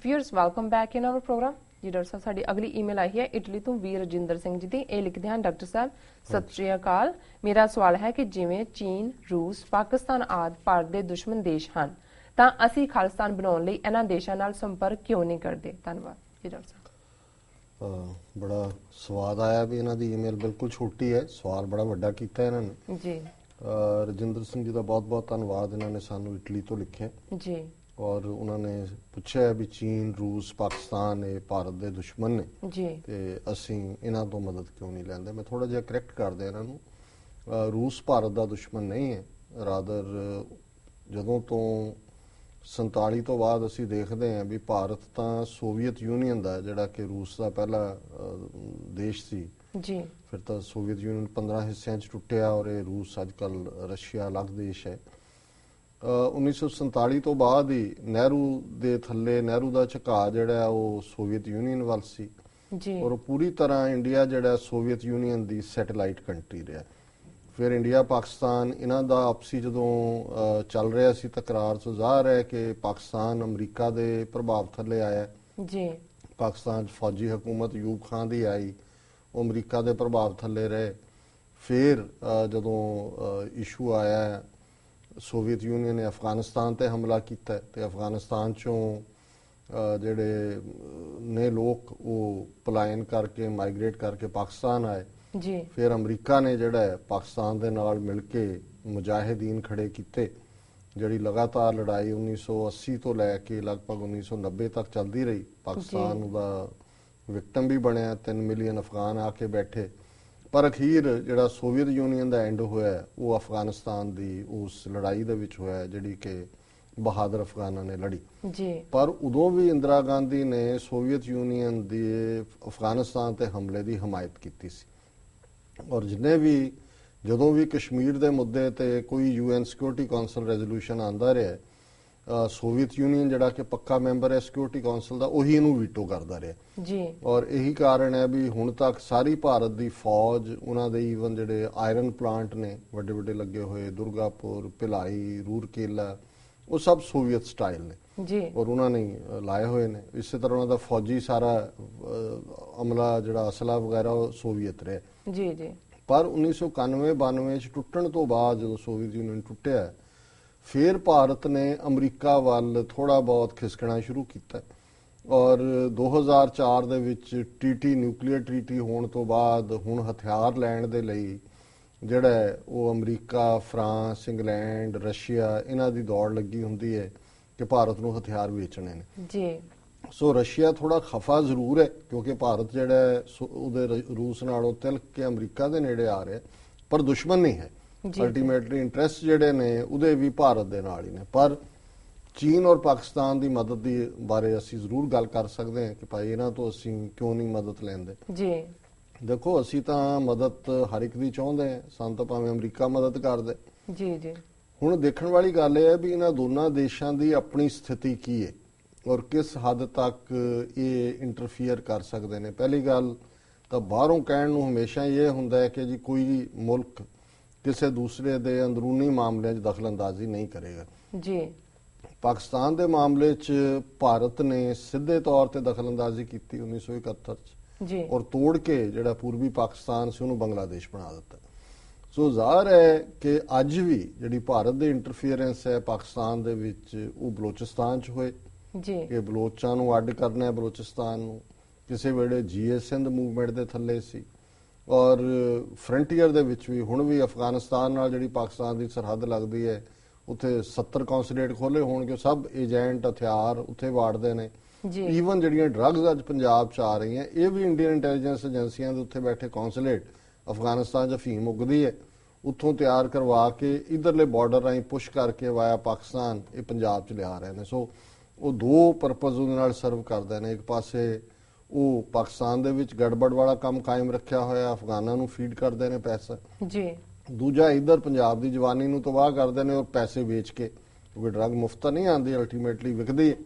Viewers welcome back in our program जी। Doctor साहब साडी अगली ईमेल आई है इटली तो वीर रजिंदर सिंह जी दी। ਇਹ ਲਿਖਦੇ ਹਨ ਡਾਕਟਰ ਸਾਹਿਬ ਸਤਿ ਸ਼੍ਰੀ ਅਕਾਲ। ਮੇਰਾ ਸਵਾਲ ਹੈ ਕਿ ਜਿਵੇਂ ਚੀਨ, ਰੂਸ, ਪਾਕਿਸਤਾਨ ਆਦਿ ਭਾਰਤ ਦੇ ਦੁਸ਼ਮਣ ਦੇਸ਼ ਹਨ ਤਾਂ ਅਸੀਂ ਖਾਲਿਸਤਾਨ ਬਣਾਉਣ ਲਈ ਇਹਨਾਂ ਦੇਸ਼ਾਂ ਨਾਲ ਸੰਪਰਕ ਕਿਉਂ ਨਹੀਂ ਕਰਦੇ? ਧੰਨਵਾਦ ਜੀ ਡਾਕਟਰ ਸਾਹਿਬ। बड़ा स्वाद आया भी इन्हों की ईमेल बिल्कुल छोटी है, सवाल बड़ा वड्डा किया इन्होंने जी। रजिंदर सिंह जी का बहुत बहुत धन्यवाद, इन्होंने सानू इटली तो लिखे जी और उन्होंने पूछा है भी चीन, रूस, पाकिस्तान ये भारत के दुश्मन ने जी ते असी इन्हों तो मदद क्यों नहीं लैंदे। मैं थोड़ा जिहा करैक्ट कर दिया इन्हों, रूस भारत का दुश्मन नहीं है, रादर जदों तो 47 तो बाद असी देखते हैं भी भारत तो सोवियत यूनीयन का जिहड़ा कि रूस का पहला देश सी जी, फिर तो सोवियत यूनीयन 15 हिस्सों टुटिया और ये रूस अजकल रशिया अलग देश है। 1947 तो बाद ही नेहरू दे थल्ले नेहरू का झुकाव जिहड़ा वो सोवियत यूनीयन वाल सी जी और पूरी तरह इंडिया जिहड़ा सोवियत यूनीयन की सैटेलाइट कंट्री रहा। फिर इंडिया पाकिस्तान इन्हां दा आपसी जदों चल रहा सी तकरार तो ज़ाहिर है कि पाकिस्तान अमरीका के प्रभाव थले आया जी। पाकिस्तान फौजी हुकूमत यूब खान की आई, वो अमरीका के प्रभाव थले रहे। फिर जदों इशू आया सोवियत यूनीयन ने अफगानिस्तान ते हमला किया ते अफगानिस्तान चों जिहड़े ने लोग वो पलायन करके माइग्रेट करके पाकिस्तान आए जी। फिर अमरीका ने जिहड़ा पाकिस्तान दे नाल मिल के मुजाहिदीन खड़े किए, जिहड़ी लगातार लड़ाई 1980 तो लैके लगभग 1990 तक चलती रही। पाकिस्तान दा विक्टम भी बनया, 3 मिलियन अफगान आके बैठे, पर अखीर जिहड़ा सोवियत यूनीयन का एंड होया वो अफगानिस्तान की उस लड़ाई दे विच होया जिहड़ी कि बहादुर अफगाना ने लड़ी जी। पर उदों भी इंदिरा गांधी ने सोवियत यूनीयन की अफगानिस्तान ते हमले की हमायत की सी और जिन्हें भी जदों भी कश्मीर के मुद्दे ते कोई UN सिक्योरिटी कौंसल रेजोल्यूशन आंदा रहा, सोवियत यूनीयन जिहड़ा कि पक्का मैंबर है सिक्योरिटी कौंसल का उही इहनूं वीटो करता रहा जी। और यही कारण है भी हुण तक सारी भारत की फौज उन्हां दे ईवन जिहड़े आयरन प्लांट ने वड्डे वड्डे लगे हुए दुर्गापुर, भिलाई, रूरकेला वो सब सोवियत स्टाइल ने जी और उन्होंने लाए हुए ने। इस तरह उन्होंने फौजी सारा अमला जिहड़ा असला वगैरह सोवियत रहे जी जी। पर 1991-92 टुटण तो बाद जो सोवियत यूनीयन टुटिया फिर भारत ने अमरीका वाल थोड़ा बहुत खिसकना शुरू किया और 2004 दे विच TT न्यूक्लीयर ट्रीटी होने तो बाद हुण हथियार लैण दे लई जिहड़ा वो अमरीका, फ्रांस, इंग्लैंड, रशिया इन्हां दी दौड़ लगी हुंदी है कि भारत नूं हथियार बेचने ने जी। सो रशिया थोड़ा खफा जरूर है क्योंकि भारत जिहड़ा उहदे रूस नालों तिलक के अमरीका दे नेड़े आ रहा है पर दुश्मन नहीं है। अल्टीमेटली इंटरस्ट जिहड़े ने उहदे भी भारत दे नाल ही ने। पर चीन और पाकिस्तान की मदद की बारे असीं जरूर गल कर सकते हैं कि भाई इन्हां तो असीं क्यों नहीं मदद लैंदे जी। देखो असीं तां मदद हर एक दी चाहुंदे हैं, सानूं तां भावें अमरीका मदद कर दे। जी जी। हुण देखण वाली गल यह है भी इन्हां दोनों देशों की अपनी स्थिति की है और किस हद तक ये इंटरफीयर कर सकते हैं। पहली गल तो बाहरों कहण नूं हमेशा ये हुंदा है कि जी कोई मुल्क किसी दूसरे दे अंदरूनी मामलों च दखलअंदाजी नहीं करेगा जी। पाकिस्तान के मामले च भारत ने सीधे तौर पर दखलअंदाजी की 1971 जी और तोड़ के जिहड़ा पूर्वी पाकिस्तान से उन्होंने बांग्लादेश बना दिता। सो ज़ाहिर है कि अज भी जिहड़ी भारत की इंटरफीयरेंस है पाकिस्तान दे विच वो बलोचिस्तान च होए जी। कि बलोचां नूं अड्ड करना है बलोचिस्तान नूं किसी वेले GS सिंध मूवमेंट के थले सी और फ्रंटीयर दे विच भी हुण भी अफगानिस्तान नाल जिहड़ी पाकिस्तान की सरहद लगदी है उत्थे 70 कौंसलेट खोले होणगे, सब एजेंट हथियार उत्थे वाड़दे ने। ईवन जिहड़ियां ड्रग्स अज पंजाब च आ रही हैं ये भी इंडियन इंटैलीजेंस एजेंसियां दे उत्थे बैठे कौंसलेट अफगानिस्तान च अफीम उगदी है उत्थों तैयार करवा के इधरले बॉर्डर राहीं पुश करके वाया पाकिस्तान ये पंजाब च लिया रहे हैं। सो वो दो परपज़ उहदे नाल सर्व करदे ने। एक पासे वो पाकिस्तान दे विच गड़बड़ वाला काम कायम रखिया होया अफगानां नूं फीड करदे ने पैसा जी। दूजा इधर पंजाब की जवानी नूं तबाह करदे ने और पैसे बेच के क्योंकि ड्रग मुफ्त नहीं आती अल्टीमेटली विकदी है।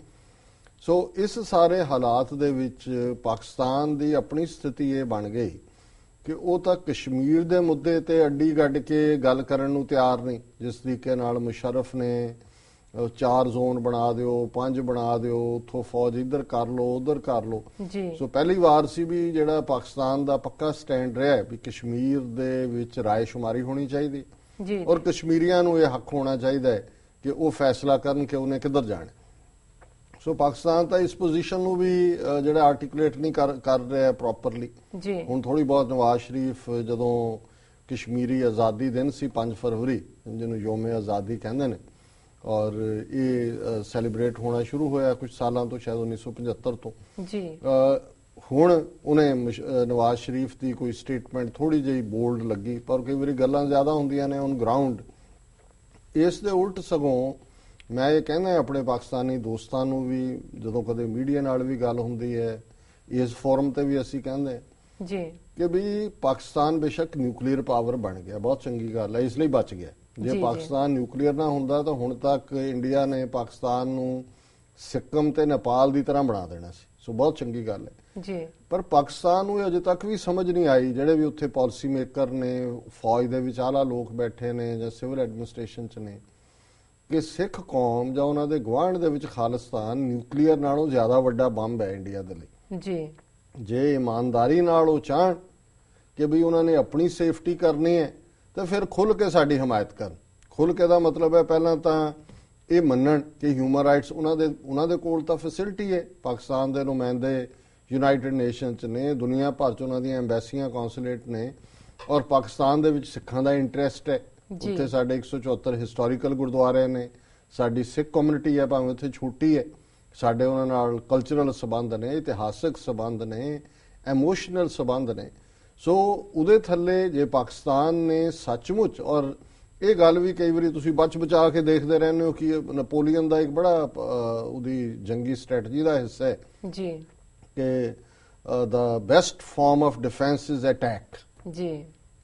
सो इस सारे हालात दे विच पाकिस्तान की अपनी स्थिति ये बन गई कि वो तो कश्मीर के मुद्दे ते अड्डी गड्ड के गल करन नूं तैयार नहीं। जिस तरीके नाल मुशर्रफ ने 4 ਜ਼ੋਨ ਬਣਾ ਦਿਓ, 5 ਬਣਾ ਦਿਓ, ਉੱਥੋਂ ਫੌਜ ਇੱਧਰ ਕਰ ਲਓ, ਉੱਧਰ ਕਰ ਲਓ। ਸੋ ਪਹਿਲੀ ਵਾਰ ਸੀ ਵੀ ਜਿਹੜਾ ਪਾਕਿਸਤਾਨ ਦਾ ਪੱਕਾ ਸਟੈਂਡ ਰਿਹਾ ਵੀ ਕਸ਼ਮੀਰ ਦੇ ਵਿੱਚ ਰਾਏਸ਼ੁਮਾਰੀ ਹੋਣੀ ਚਾਹੀਦੀ ਔਰ ਕਸ਼ਮੀਰੀਆਂ ਨੂੰ ਇਹ ਹੱਕ ਹੋਣਾ ਚਾਹੀਦਾ ਹੈ ਕਿ ਉਹ ਫੈਸਲਾ ਕਰਨ ਕਿ ਉਹਨੇ ਕਿੱਧਰ ਜਾਣਾ। ਸੋ ਪਾਕਿਸਤਾਨ ਤਾਂ ਇਸ ਪੋਜੀਸ਼ਨ ਨੂੰ ਵੀ ਜਿਹੜਾ ਆਰਟੀਕੂਲੇਟ ਨਹੀਂ ਕਰ ਰਿਹਾ ਪ੍ਰੋਪਰਲੀ। ਹੁਣ ਥੋੜੀ ਬਹੁਤ ਨਵਾਜ਼ ਸ਼ਰੀਫ ਜਦੋਂ ਕਸ਼ਮੀਰੀ ਆਜ਼ਾਦੀ ਦਿਨ ਸੀ 5 ਫਰਵਰੀ ਜਿਹਨੂੰ ਯੋਮੇ ਆਜ਼ਾਦੀ ਕਹਿੰਦੇ ਨੇ ਔਰ ਇਹ ਸੈਲੀਬ੍ਰੇਟ ਹੋਣਾ ਸ਼ੁਰੂ ਹੋਇਆ ਕੁਝ ਸਾਲਾਂ ਤੋਂ, ਸ਼ਾਇਦ 1975 ਤੋਂ ਹੁਣ ਉਹਨੇ ਨਵਾਜ਼ ਸ਼ਰੀਫ ਦੀ ਕੋਈ ਸਟੇਟਮੈਂਟ ਥੋੜੀ ਜਿਹੀ ਬੋਲਡ ਲੱਗੀ ਪਰ ਕਈ ਵਾਰੀ ਗੱਲਾਂ ਜ਼ਿਆਦਾ ਹੁੰਦੀਆਂ ਨੇ ਔਨ ਗਰਾਊਂਡ। ਇਸ ਦੇ ਉਲਟ ਸਗੋਂ ਮੈਂ ਇਹ ਕਹਿੰਦਾ ਆਪਣੇ ਪਾਕਿਸਤਾਨੀ ਦੋਸਤਾਂ ਨੂੰ ਵੀ ਜਦੋਂ ਕਦੇ ਮੀਡੀਆ ਨਾਲ ਵੀ ਗੱਲ ਹੁੰਦੀ ਹੈ ਇਸ ਫੋਰਮ ਤੇ ਵੀ ਅਸੀਂ ਕਹਿੰਦੇ ਕਿ ਵੀ ਪਾਕਿਸਤਾਨ ਬੇਸ਼ੱਕ ਨਿਊਕਲੀਅਰ ਪਾਵਰ ਬਣ ਗਿਆ, ਬਹੁਤ ਚੰਗੀ ਗੱਲ ਹੈ, ਇਸ ਲਈ ਬਚ ਗਿਆ। ਜੇ ਪਾਕਿਸਤਾਨ ਨਿਊਕਲੀਅਰ ਨਾ ਹੁੰਦਾ ਤਾਂ ਹੁਣ ਤੱਕ ਇੰਡੀਆ ਨੇ ਪਾਕਿਸਤਾਨ ਨੂੰ ਸਿੱਕਮ ਤੇ ਨੇਪਾਲ ਦੀ ਤਰ੍ਹਾਂ ਬਣਾ ਦੇਣਾ ਸੀ। ਸੋ ਬਹੁਤ ਚੰਗੀ ਗੱਲ ਹੈ ਪਰ ਪਾਕਿਸਤਾਨ ਨੂੰ ਅਜੇ ਤੱਕ ਵੀ ਸਮਝ ਨਹੀਂ ਆਈ, ਜਿਹੜੇ ਵੀ ਉੱਥੇ ਪਾਲਿਸੀ ਮੇਕਰ ਨੇ, ਫੌਜ ਦੇ ਵਿੱਚ ਆਲਾ ਲੋਕ ਬੈਠੇ ਨੇ ਜਾਂ ਸਿਵਲ ਐਡਮਿਨਿਸਟ੍ਰੇਸ਼ਨ ਚ ਨੇ, ਕਿ ਸਿੱਖ ਕੌਮ ਜਾਂ ਉਹਨਾਂ ਦੇ ਗੁਆਂਢ ਦੇ ਵਿੱਚ ਖਾਲਿਸਤਾਨ ਨਿਊਕਲੀਅਰ ਨਾਲੋਂ ਜ਼ਿਆਦਾ ਵੱਡਾ ਬੰਬ ਹੈ ਇੰਡੀਆ ਦੇ ਲਈ। ਜੇ ਇਮਾਨਦਾਰੀ ਨਾਲ ਉਹ ਚਾਹਣ ਕਿ ਵੀ ਉਹਨਾਂ ਨੇ ਆਪਣੀ ਸੇਫਟੀ ਕਰਨੀ ਹੈ ਤਾਂ ਫਿਰ ਖੁੱਲ ਕੇ ਸਾਡੀ ਹਮਾਇਤ ਕਰਨ। ਖੁੱਲ ਕੇ ਦਾ ਮਤਲਬ ਹੈ ਪਹਿਲਾਂ ਤਾਂ ਇਹ ਮੰਨਣ ਕਿ ਹਿਊਮਨ ਰਾਈਟਸ ਉਹਨਾਂ ਦੇ ਕੋਲ ਤਾਂ ਫੈਸਿਲਿਟੀ ਹੈ। ਪਾਕਿਸਤਾਨ ਦੇ ਨੁਮਾਇੰਦੇ ਯੂਨਾਈਟਿਡ ਨੇਸ਼ਨ ਚ ਨੇ, ਦੁਨੀਆ ਭਰ ਚ ਉਹਨਾਂ ਦੀਆਂ ਐਮਬੈਸੀਆਂ ਕੌਂਸੂਲੇਟ ਨੇ ਔਰ ਪਾਕਿਸਤਾਨ ਦੇ ਵਿੱਚ ਸਿੱਖਾਂ ਦਾ ਇੰਟਰਸਟ ਹੈ। ਉੱਥੇ ਸਾਡੇ 174 ਹਿਸਟੋਰੀਕਲ ਗੁਰਦੁਆਰੇ ਨੇ, ਸਾਡੀ ਸਿੱਖ ਕਮਿਊਨਿਟੀ ਹੈ ਭਾਵੇਂ ਉੱਥੇ ਛੋਟੀ ਹੈ, ਸਾਡੇ ਉਹਨਾਂ ਨਾਲ ਕਲਚਰਲ ਸਬੰਧ ਨੇ, ਇਤਿਹਾਸਕ ਸਬੰਧ ਨੇ, ਐਮੋਸ਼ਨਲ ਸਬੰਧ ਨੇ। ਸੋ ਉਹਦੇ ਥੱਲੇ ਜੇ ਪਾਕਿਸਤਾਨ ਨੇ ਸੱਚਮੁੱਚ, ਔਰ ਇਹ ਗੱਲ ਵੀ ਕਈ ਵਾਰੀ ਤੁਸੀਂ ਬਚਾ ਕੇ ਦੇਖਦੇ ਰਹਿੰਦੇ ਹੋ ਕਿ ਨੈਪੋਲੀਅਨ ਦਾ ਇੱਕ ਬੜਾ ਉਹਦੀ ਜੰਗੀ ਸਟ੍ਰੈਟਜੀ ਦਾ ਹਿੱਸਾ ਹੈ ਕਿ ਦਾ best form of defence is attack.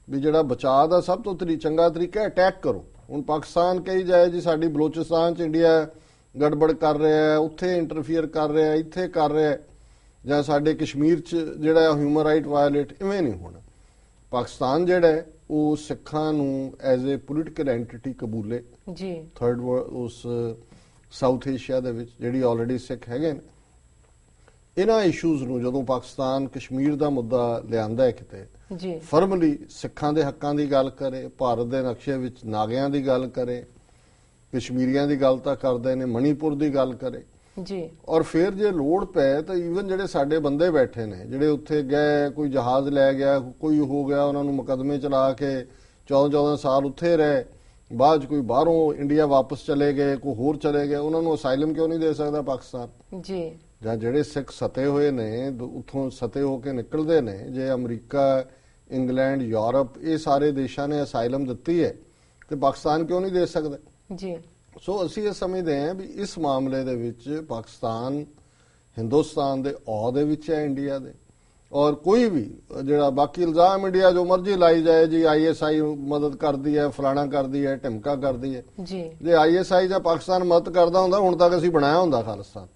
ਵੀ ਜਿਹੜਾ ਬਚਾਅ ਦਾ ਸਭ ਤੋਂ ਚੰਗਾ ਤਰੀਕਾ ਹੈ ਅਟੈਕ ਕਰੋ। ਹੁਣ ਪਾਕਿਸਤਾਨ ਕਹੀ ਜਾਏ ਜੀ ਸਾਡੀ ਬਲੋਚਿਸਤਾਨ ਚ ਇੰਡੀਆ ਗੜਬੜ ਕਰ ਰਿਹਾ ਹੈ, ਉੱਥੇ ਇੰਟਰਫੀਅਰ ਕਰ ਰਿਹਾ, ਇੱਥੇ ਕਰ ਰਿਹਾ, ਜਾਂ ਸਾਡੇ ਕਸ਼ਮੀਰ ਚ ਜਿਹੜਾ ਹਿਊਮਨ ਰਾਈਟ ਵਾਇਲੇਟ, ਇਵੇਂ ਨਹੀਂ ਹੋਣਾ। ਪਾਕਿਸਤਾਨ ਜਿਹੜਾ ਹੈ ਉਹ ਸਿੱਖਾਂ ਨੂੰ ਐਜ਼ ਏ ਪੋਲੀਟੀਕਲ ਐਂਟੀਟੀ ਕਬੂਲੇ ਥਰਡ ਉਸ ਸਾਊਥ ਏਸ਼ੀਆ ਦੇ ਵਿੱਚ ਜਿਹੜੀ ਆਲਰੇਡੀ ਸਿੱਖ ਹੈਗੇ ਨੇ। ਇਹਨਾਂ ਇਸ਼ੂਜ਼ ਨੂੰ ਜਦੋਂ ਪਾਕਿਸਤਾਨ ਕਸ਼ਮੀਰ ਦਾ ਮੁੱਦਾ ਲਿਆਂਦਾ ਹੈ ਕਿਤੇ ਫਰਮਲੀ ਸਿੱਖਾਂ ਦੇ ਹੱਕਾਂ ਦੀ ਗੱਲ ਕਰੇ, ਭਾਰਤ ਦੇ ਨਕਸ਼ੇ ਵਿੱਚ ਨਾਗਿਆਂ ਦੀ ਗੱਲ ਕਰੇ, ਕਸ਼ਮੀਰੀਆਂ ਦੀ ਗੱਲ ਤਾਂ ਕਰਦੇ ਨੇ, ਮਣੀਪੁਰ ਦੀ ਗੱਲ ਕਰੇ ਔਰ ਫਿਰ ਜੇ ਲੋੜ ਪਏ ਤਾਂ ਈਵਨ ਜਿਹੜੇ ਸਾਡੇ ਬੰਦੇ ਬੈਠੇ ਨੇ ਜਿਹੜੇ ਉੱਥੇ ਗਏ, ਕੋਈ ਜਹਾਜ਼ ਲੈ ਗਿਆ, ਕੋਈ ਹੋ ਗਿਆ, ਉਹਨਾਂ ਨੂੰ ਮੁਕੱਦਮੇ ਚਲਾ ਕੇ 14-14 ਸਾਲ ਉੱਥੇ ਰਹੇ, ਬਾਅਦ ਕੋਈ ਬਾਹਰੋਂ ਇੰਡੀਆ ਵਾਪਸ ਚਲੇ ਗਏ, ਕੋਈ ਹੋਰ ਚਲੇ ਗਏ, ਉਹਨਾਂ ਨੂੰ ਅਸਾਈਲਮ ਕਿਉਂ ਨਹੀਂ ਦੇ ਸਕਦਾ ਪਾਕਿਸਤਾਨ? ਜਾਂ ਜਿਹੜੇ ਸਿੱਖ ਸਤੇ ਹੋਏ ਨੇ ਉੱਥੋਂ ਸਤੇ ਹੋ ਕੇ ਨਿਕਲਦੇ ਨੇ, ਜੇ ਅਮਰੀਕਾ, ਇੰਗਲੈਂਡ, ਯੂਰਪ ਇਹ ਸਾਰੇ ਦੇਸ਼ਾਂ ਨੇ ਅਸਾਈਲਮ ਦਿੱਤੀ ਹੈ ਤੇ ਪਾਕਿਸਤਾਨ ਕਿਉਂ ਨਹੀਂ ਦੇ ਸਕਦਾ? ਸੋ ਅਸੀਂ ਇਹ ਸਮਝਦੇ ਹਾਂ ਵੀ ਇਸ ਮਾਮਲੇ ਦੇ ਵਿੱਚ ਪਾਕਿਸਤਾਨ ਹਿੰਦੁਸਤਾਨ ਦੇ ਔਹ ਦੇ ਵਿੱਚ ਹੈ ਇੰਡੀਆ ਦੇ, ਔਰ ਕੋਈ ਵੀ ਜਿਹੜਾ ਬਾਕੀ ਇਲਜ਼ਾਮ ਇੰਡੀਆ ਜੋ ਮਰਜ਼ੀ ਲਾਈ ਜਾਏ ਜੀ ISI ਮਦਦ ਕਰਦੀ ਹੈ, ਫਲਾਣਾ ਕਰਦੀ ਹੈ, ਢਿਮਕਾ ਕਰਦੀ ਹੈ। ਜੇ ISI ਜਾਂ ਪਾਕਿਸਤਾਨ ਮਦਦ ਕਰਦਾ ਹੁੰਦਾ ਹੁਣ ਤੱਕ ਅਸੀਂ ਬਣਾਇਆ ਹੁੰਦਾ ਖਾਲਿਸਤਾਨ।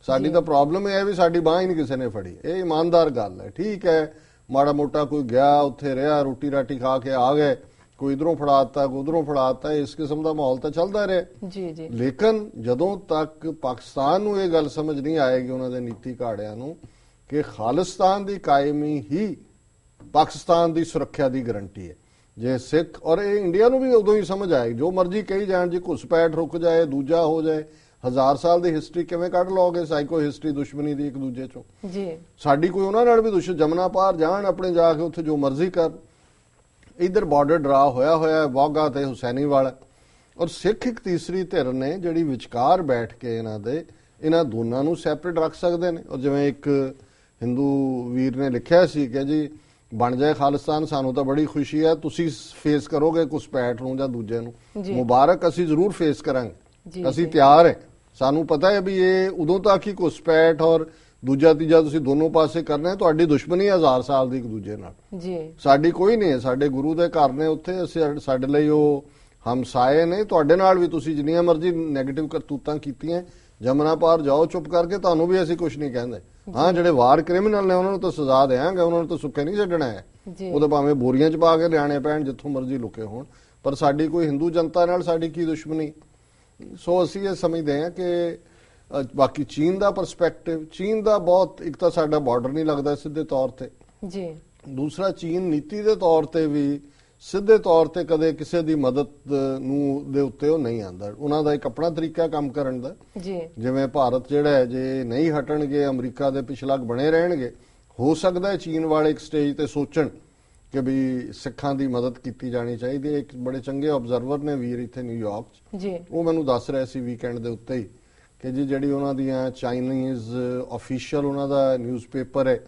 ਸਾਡੀ ਤਾਂ ਪ੍ਰੋਬਲਮ ਇਹ ਹੈ ਵੀ ਸਾਡੀ ਬਾਂਹ ਹੀ ਨਹੀਂ ਕਿਸੇ ਨੇ ਫੜੀ। ਇਹ ਇਮਾਨਦਾਰ ਗੱਲ ਹੈ, ਠੀਕ ਹੈ, ਮਾੜਾ ਮੋਟਾ ਕੋਈ ਗਿਆ ਉੱਥੇ ਰਿਹਾ, ਰੋਟੀ ਰਾਟੀ ਖਾ ਕੇ ਆ ਗਏ, ਕੋਈ ਇਧਰੋਂ ਫੜਾਤਾ ਕੋਈ ਉਧਰੋਂ ਫੜਾਤਾ, ਇਸ ਕਿਸਮ ਦਾ ਮਾਹੌਲ ਤਾਂ ਚੱਲਦਾ ਰਿਹਾ। ਲੇਕਿਨ ਜਦੋਂ ਤੱਕ ਪਾਕਿਸਤਾਨ ਨੂੰ ਇਹ ਗੱਲ ਸਮਝ ਨਹੀਂ ਆਏਗੀ ਉਹਨਾਂ ਦੇ ਨੀਤੀ ਘਾੜਿਆਂ ਨੂੰ ਕਿ ਖਾਲਿਸਤਾਨ ਦੀ ਕਾਇਮੀ ਹੀ ਪਾਕਿਸਤਾਨ ਦੀ ਸੁਰੱਖਿਆ ਦੀ ਗਰੰਟੀ ਹੈ। ਜੇ ਸਿੱਖ, ਔਰ ਇਹ ਇੰਡੀਆ ਨੂੰ ਵੀ ਉਦੋਂ ਹੀ ਸਮਝ ਆਏਗੀ, ਜੋ ਮਰਜ਼ੀ ਕਹੀ ਜਾਣ ਜੀ ਘੁਸਪੈਠ ਰੁਕ ਜਾਏ, ਦੂਜਾ ਹੋ ਜਾਏ, 1000 ਸਾਲ ਦੀ ਹਿਸਟਰੀ ਕਿਵੇਂ ਕੱਢ ਲਓਗੇ ਸਾਈਕੋ ਹਿਸਟਰੀ ਦੁਸ਼ਮਣੀ ਦੀ ਇੱਕ ਦੂਜੇ ਚੋਂ? ਸਾਡੀ ਕੋਈ ਉਹਨਾਂ ਨਾਲ ਵੀ ਜਮਨਾ ਪਾਰ ਜਾਣ ਆਪਣੇ ਜਾ ਕੇ ਉੱਥੇ ਜੋ ਮਰਜ਼ੀ ਕਰ। ਇਧਰ ਬਾਰਡਰ ਡਰਾ ਹੋਇਆ ਵਾਘਾ ਤੇ ਹੁਸੈਨੀਵਾਲਾ, ਔਰ ਸਿੱਖ ਇੱਕ ਤੀਸਰੀ ਧਿਰ ਨੇ ਜਿਹੜੀ ਵਿਚਕਾਰ ਬੈਠ ਕੇ ਇਹਨਾਂ ਦੋਨਾਂ ਨੂੰ ਸੈਪਰੇਟ ਰੱਖ ਸਕਦੇ ਨੇ। ਔਰ ਜਿਵੇਂ ਇੱਕ ਹਿੰਦੂ ਵੀਰ ਨੇ ਲਿਖਿਆ ਸੀ ਕਿ ਜੀ ਬਣ ਜਾਏ ਖਾਲਿਸਤਾਨ, ਸਾਨੂੰ ਤਾਂ ਬੜੀ ਖੁਸ਼ੀ ਹੈ, ਤੁਸੀਂ ਫੇਸ ਕਰੋਗੇ ਘੁਸਪੈਠ ਨੂੰ ਜਾਂ ਦੂਜੇ ਨੂੰ, ਮੁਬਾਰਕ, ਅਸੀਂ ਜ਼ਰੂਰ ਫੇਸ ਕਰਾਂਗੇ, ਅਸੀਂ ਤਿਆਰ ਹੈ। ਸਾਨੂੰ ਪਤਾ ਹੈ ਵੀ ਇਹ ਉਦੋਂ ਤੱਕ ਹੀ ਘੁਸਪੈਠ ਔਰ ਦੂਜਾ ਤੀਜਾ ਤੁਸੀਂ ਦੋਨੋਂ ਪਾਸੇ ਕਰਨਾ ਹੈ, ਤੁਹਾਡੀ ਦੁਸ਼ਮਣੀ 1000 ਸਾਲ ਦੀ ਇੱਕ ਦੂਜੇ ਨਾਲ, ਸਾਡੀ ਕੋਈ ਨਹੀਂ ਹੈ। ਸਾਡੇ ਗੁਰੂ ਦੇ ਘਰ ਨੇ ਉੱਥੇ, ਸਾਡੇ ਲਈ ਉਹ ਹਮਸਾਏ ਨੇ। ਤੁਹਾਡੇ ਨਾਲ ਵੀ ਤੁਸੀਂ ਜਿੰਨੀਆਂ ਮਰਜ਼ੀ ਨੈਗੇਟਿਵ ਕਰਤੂਤਾਂ ਕੀਤੀਆਂ, ਜਮਨਾ ਪਾਰ ਜਾਓ ਚੁੱਪ ਕਰਕੇ, ਤੁਹਾਨੂੰ ਵੀ ਅਸੀਂ ਕੁਝ ਨਹੀਂ ਕਹਿੰਦੇ। ਹਾਂ, ਜਿਹੜੇ ਵਾਰ ਕ੍ਰਿਮੀਨਲ ਨੇ ਉਹਨਾਂ ਨੂੰ ਤਾਂ ਸਜ਼ਾ ਦੇਵਾਂਗੇ, ਉਹਨਾਂ ਨੂੰ ਤਾਂ ਸੁੱਕੇ ਨਹੀਂ ਛੱਡਣਾ ਹੈ, ਉਹ ਤਾਂ ਭਾਵੇਂ ਬੋਰੀਆਂ 'ਚ ਪਾ ਕੇ ਲਿਆਣੇ ਪੈਣ, ਜਿੱਥੋਂ ਮਰਜ਼ੀ ਲੁਕੇ ਹੋਣ। ਪਰ ਸਾਡੀ ਕੋਈ ਹਿੰਦੂ ਜਨਤਾ ਨਾਲ ਸਾਡੀ ਕੀ ਦੁਸ਼ਮਣੀ? ਸੋ ਅਸੀਂ ਇਹ ਸਮਝਦੇ ਹਾਂ ਕਿ ਬਾਕੀ ਚੀਨ ਦਾ ਪਰਸਪੈਕਟਿਵ, ਚੀਨ ਦਾ ਬਹੁਤ, ਇੱਕ ਤਾਂ ਸਾਡਾ ਬਾਰਡਰ ਨਹੀਂ ਲੱਗਦਾ ਸਿੱਧੇ ਤੌਰ ਤੇ ਜੀ, ਦੂਸਰਾ ਚੀਨ ਨੀਤੀ ਦੇ ਤੌਰ ਤੇ ਵੀ ਸਿੱਧੇ ਤੌਰ ਤੇ ਕਦੇ ਕਿਸੇ ਦੀ ਮਦਦ ਨੂੰ ਦੇ ਉੱਤੇ ਉਹ ਨਹੀਂ ਆਂਦਾ। ਉਹਨਾਂ ਦਾ ਇੱਕ ਆਪਣਾ ਤਰੀਕਾ ਕੰਮ ਕਰਨ ਦਾ ਜੀ, ਜਿਵੇਂ ਭਾਰਤ ਜਿਹੜਾ ਹੈ ਜੇ ਨਹੀਂ ਹਟਣਗੇ, ਅਮਰੀਕਾ ਦੇ ਪਿਛਲੱਗ ਬਣੇ ਰਹਿਣਗੇ, ਹੋ ਸਕਦਾ ਹੈ ਚੀਨ ਵਾਲੇ ਇੱਕ ਸਟੇਜ ਤੇ ਸੋਚਣ ਕਿ ਵੀ ਸਿੱਖਾਂ ਦੀ ਮਦਦ ਕੀਤੀ ਜਾਣੀ ਚਾਹੀਦੀ ਹੈ। ਇੱਕ ਬੜੇ ਚੰਗੇ ਆਬਜ਼ਰਵਰ ਨੇ ਵੀਰ ਇੱਥੇ ਨਿਊਯਾਰਕ 'ਚ, ਜੀ, ਉਹ ਮੈਨੂੰ ਦੱਸ ਰਹੇ ਸੀ ਵੀਕਐਂਡ ਦੇ ਉੱਤੇ ਹੀ ਕਿ ਜੀ ਜਿਹੜੀ ਉਹਨਾਂ ਦੀਆਂ ਚਾਈਨੀਜ਼ ਅਫੀਸ਼ੀਅਲ ਉਹਨਾਂ ਦਾ ਨਿਊਜ਼ਪੇਪਰ ਹੈ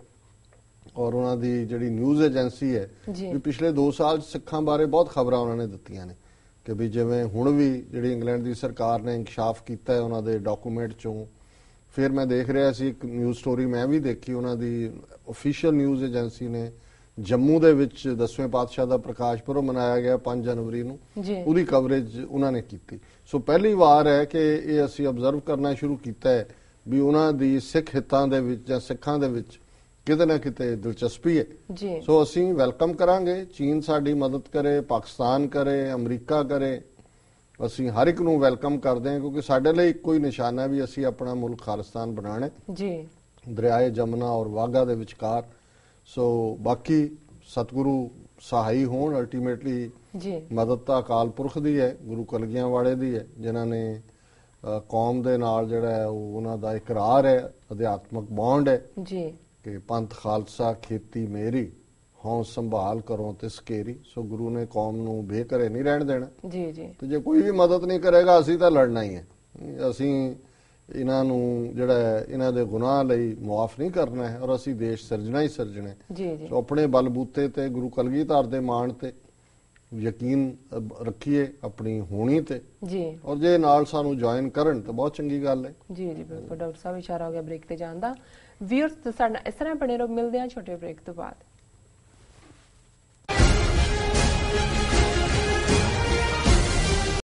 ਔਰ ਉਹਨਾਂ ਦੀ ਜਿਹੜੀ ਨਿਊਜ਼ ਏਜੰਸੀ ਹੈ ਜੀ, ਵੀ ਪਿਛਲੇ 2 ਸਾਲ 'ਚ ਸਿੱਖਾਂ ਬਾਰੇ ਬਹੁਤ ਖਬਰਾਂ ਉਹਨਾਂ ਨੇ ਦਿੱਤੀਆਂ ਨੇ ਕਿ ਵੀ ਜਿਵੇਂ ਹੁਣ ਵੀ ਜਿਹੜੀ ਇੰਗਲੈਂਡ ਦੀ ਸਰਕਾਰ ਨੇ ਇਨਕਸ਼ਾਫ ਕੀਤਾ ਹੈ ਉਹਨਾਂ ਦੇ ਡਾਕੂਮੈਂਟ ਚੋਂ। ਫਿਰ ਮੈਂ ਦੇਖ ਰਿਹਾ ਸੀ ਇੱਕ ਨਿਊਜ਼ ਸਟੋਰੀ ਮੈਂ ਵੀ ਦੇਖੀ, ਉਹਨਾਂ ਦੀ ਅਫੀਸ਼ੀਅਲ ਨਿਊਜ਼ ਏਜੰਸੀ ਨੇ ਜੰਮੂ ਦੇ ਵਿੱਚ 10ਵੇਂ ਪਾਤਸ਼ਾਹ ਦਾ ਪ੍ਰਕਾਸ਼ ਪੁਰਬ ਮਨਾਇਆ ਗਿਆ 5 ਜਨਵਰੀ ਨੂੰ, ਜੀ, ਉਹਦੀ ਕਵਰੇਜ ਉਹਨਾਂ ਨੇ ਕੀਤੀ। ਸੋ ਪਹਿਲੀ ਵਾਰ ਹੈ ਕਿ ਇਹ ਅਸੀਂ ਆਬਜ਼ਰਵ ਕਰਨਾ ਸ਼ੁਰੂ ਕੀਤਾ ਹੈ ਵੀ ਉਹਨਾਂ ਦੀ ਸਿੱਖ ਹਿੱਤਾਂ ਦੇ ਵਿੱਚ ਜਾਂ ਸਿੱਖਾਂ ਦੇ ਵਿੱਚ ਕਿਤੇ ਨਾ ਕਿਤੇ ਦਿਲਚਸਪੀ ਹੈ। ਜੀ, ਸੋ ਅਸੀਂ ਵੈਲਕਮ ਕਰਾਂਗੇ, ਚੀਨ ਸਾਡੀ ਮਦਦ ਕਰੇ, ਪਾਕਿਸਤਾਨ ਕਰੇ, ਅਮਰੀਕਾ ਕਰੇ, ਅਸੀਂ ਹਰ ਇੱਕ ਨੂੰ ਵੈਲਕਮ ਕਰਦੇ ਹਾਂ ਕਿਉਂਕਿ ਸਾਡੇ ਲਈ ਇੱਕੋ ਹੀ ਨਿਸ਼ਾਨਾ ਵੀ ਅਸੀਂ ਆਪਣਾ ਮੁਲਕ ਖਾਲਿਸਤਾਨ ਬਣਾਉਣਾ ਜੀ, ਦਰਿਆਏ ਜਮਨਾ ਔਰ ਵਾਗਾ ਦੇ ਵਿਚਕਾਰ। ਸੋ ਬਾਕੀ ਸਤਿਗੁਰੂ ਸਹਾਈ ਹੋਣ, ਅਲਟੀਮੇਟਲੀ ਜੀ, ਮਦਦ ਤਾਂ ਅਕਾਲ ਪੁਰਖ ਦੀ ਹੈ, ਗੁਰੂ ਕਲਗੀਆਂ ਵਾਲੇ ਦੀ ਹੈ, ਜਿਨ੍ਹਾਂ ਨੇ ਕੌਮ ਦੇ ਨਾਲ ਜਿਹੜਾ ਹੈ ਉਹ ਉਹਨਾਂ ਦਾ ਇਕਰਾਰ ਹੈ, ਅਧਿਆਤਮਕ ਬੌਂਡ ਹੈ ਜੀ, ਕਿ ਪੰਥ ਖਾਲਸਾ ਖੇਤੀ ਮੇਰੀ, ਹਉ ਸੰਭਾਲ ਕਰੋ ਤਿਸ ਕੇਰੀ। ਸੋ ਗੁਰੂ ਨੇ ਕੌਮ ਨੂੰ ਬੇਘਰੇ ਨਹੀਂ ਰਹਿਣ ਦੇਣਾ ਜੀ, ਜੀ, ਤੇ ਜੇ ਕੋਈ ਵੀ ਮਦਦ ਨਹੀਂ ਕਰੇਗਾ ਅਸੀਂ ਤਾਂ ਲੜਨਾ ਹੀ ਹੈ। ਅਸੀਂ ਇਹਨਾਂ ਨੂੰ ਜਿਹੜਾ ਹੈ ਇਹਨਾਂ ਦੇ ਗੁਨਾਹ ਲਈ ਮੁਆਫ ਨਹੀਂ ਕਰਨਾ ਹੈ ਔਰ ਅਸੀਂ ਦੇਸ਼ ਸਿਰਜਣਾ ਹੀ ਸਿਰਜਣਾ ਹੈ। ਜੀ, ਜੀ, ਸੋ ਆਪਣੇ ਬਲਬੂਤੇ ਤੇ ਗੁਰੂ ਕਲਗੀਧਰ ਦੇ ਮਾਣ ਤੇ ਯਕੀਨ ਰੱਖੀਏ, ਆਪਣੀ ਹੋਣੀ ਤੇ, ਜੀ, ਔਰ ਜੇ ਨਾਲ ਸਾਨੂੰ ਜੁਆਇਨ ਕਰਨ ਤਾਂ ਬਹੁਤ ਚੰਗੀ ਗੱਲ ਹੈ। ਜੀ, ਜੀ, ਬਿਲਕੁਲ ਡਾਕਟਰ ਸਾਹਿਬ, ਇਸ਼ਾਰਾ ਹੋ ਗਿਆ ਬ੍ਰੇਕ ਤੇ ਜਾਣ ਦਾ। ਵੀਅਰਸ ਸਾਡੇ ਨਾਲ ਇਸ ਤਰ੍ਹਾਂ ਬਣੇ ਰਹੋ, ਮਿਲਦੇ ਹਾਂ ਛੋਟੇ ਬ੍ਰੇਕ ਤੋਂ ਬਾਅਦ।